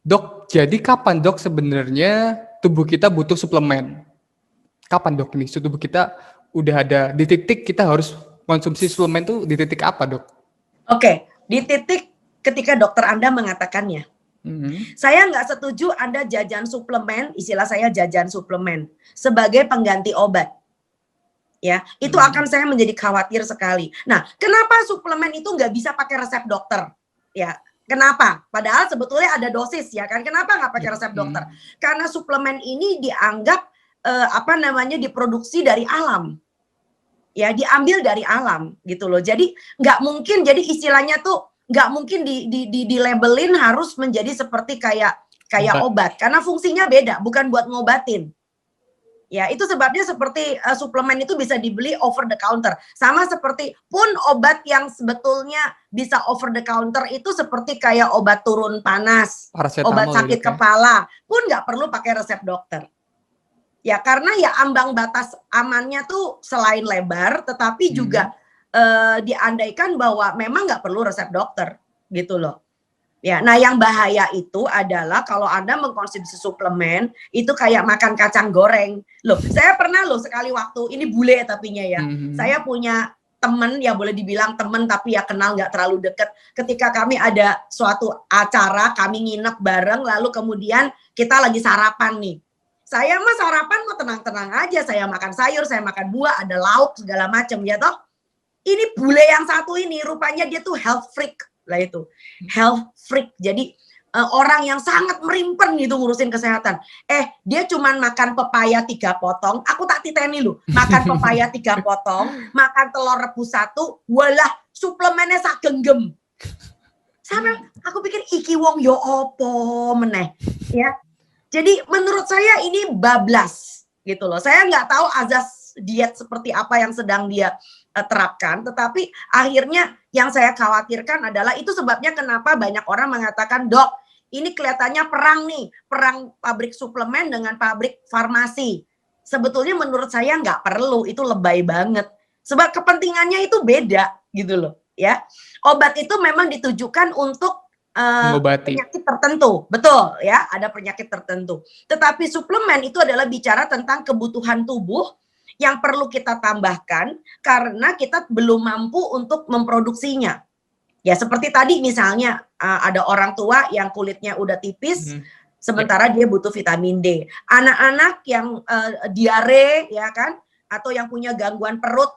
Dok, jadi kapan dok sebenarnya tubuh kita butuh suplemen? Kapan dok nih tubuh kita udah ada di titik kita harus konsumsi suplemen tuh di titik apa dok? Oke, di titik ketika dokter Anda mengatakannya. Saya nggak setuju Anda jajan suplemen, istilah saya jajan suplemen, sebagai pengganti obat. Ya, itu akan saya menjadi khawatir sekali. Nah, kenapa suplemen itu nggak bisa pakai resep dokter? Ya, kenapa? Padahal sebetulnya ada dosis ya kan? Kenapa nggak pakai resep dokter? Karena suplemen ini dianggap diproduksi dari alam. Ya, diambil dari alam gitu loh. Jadi nggak mungkin, jadi istilahnya tuh nggak mungkin di labelin harus menjadi seperti kayak obat karena fungsinya beda, bukan buat ngobatin. Ya, itu sebabnya seperti suplemen itu bisa dibeli over the counter. Sama seperti pun obat yang sebetulnya bisa over the counter itu seperti kayak obat turun panas, obat sakit kepala, pun nggak perlu pakai resep dokter. Ya, karena ya ambang batas amannya tuh selain lebar, tetapi juga diandaikan bahwa memang nggak perlu resep dokter, gitu loh. Ya, nah yang bahaya itu adalah kalau Anda mengkonsumsi suplemen, itu kayak makan kacang goreng. Loh, saya pernah loh sekali waktu, ini bule tapinya ya. Saya punya temen, ya boleh dibilang temen tapi ya kenal nggak terlalu deket. Ketika kami ada suatu acara, kami nginep bareng, lalu kemudian kita lagi sarapan nih. Saya mah sarapan mau tenang-tenang aja, saya makan sayur, saya makan buah, ada lauk segala macam ya toh. Ini bule yang satu ini rupanya dia tuh health freak lah itu. Health freak. Jadi orang yang sangat merimpen gitu ngurusin kesehatan. Dia cuman makan pepaya 3 potong, aku tak titeni lu. Makan pepaya 3 potong, makan telur rebus 1, walah suplemennya sak genggam. Sampai aku pikir iki wong yo opo meneh ya. Jadi menurut saya ini bablas gitu loh. Saya nggak tahu azas diet seperti apa yang sedang dia terapkan, tetapi akhirnya yang saya khawatirkan adalah itu sebabnya kenapa banyak orang mengatakan, dok, ini kelihatannya perang nih, perang pabrik suplemen dengan pabrik farmasi. Sebetulnya menurut saya nggak perlu, itu lebay banget. Sebab kepentingannya itu beda gitu loh, ya. Obat itu memang ditujukan untuk penyakit tertentu, betul ya, ada penyakit tertentu. Tetapi suplemen itu adalah bicara tentang kebutuhan tubuh yang perlu kita tambahkan karena kita belum mampu untuk memproduksinya. Ya seperti tadi misalnya ada orang tua yang kulitnya udah tipis, sementara dia butuh vitamin D. Anak-anak yang diare ya kan, atau yang punya gangguan perut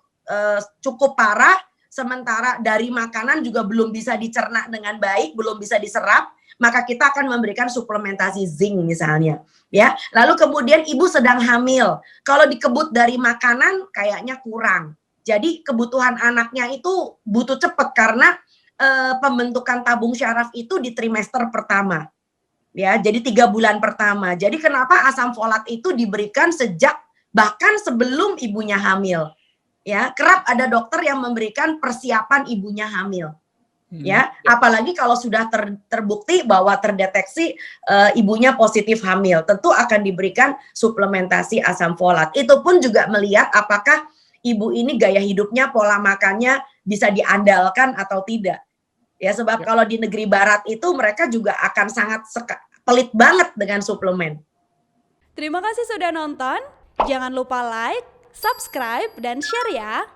cukup parah, sementara dari makanan juga belum bisa dicerna dengan baik, belum bisa diserap, maka kita akan memberikan suplementasi zinc misalnya, ya. Lalu kemudian ibu sedang hamil, kalau dikebut dari makanan kayaknya kurang. Jadi kebutuhan anaknya itu butuh cepat karena pembentukan tabung syaraf itu di trimester pertama, ya. Jadi 3 bulan pertama. Jadi kenapa asam folat itu diberikan sejak bahkan sebelum ibunya hamil. Ya, kerap ada dokter yang memberikan persiapan ibunya hamil. Ya, apalagi kalau sudah terbukti bahwa terdeteksi ibunya positif hamil, tentu akan diberikan suplementasi asam folat. Itu pun juga melihat apakah ibu ini gaya hidupnya, pola makannya bisa diandalkan atau tidak. Ya, sebab kalau di negeri barat itu mereka juga akan sangat pelit banget dengan suplemen. Terima kasih sudah nonton. Jangan lupa like, subscribe, dan share ya.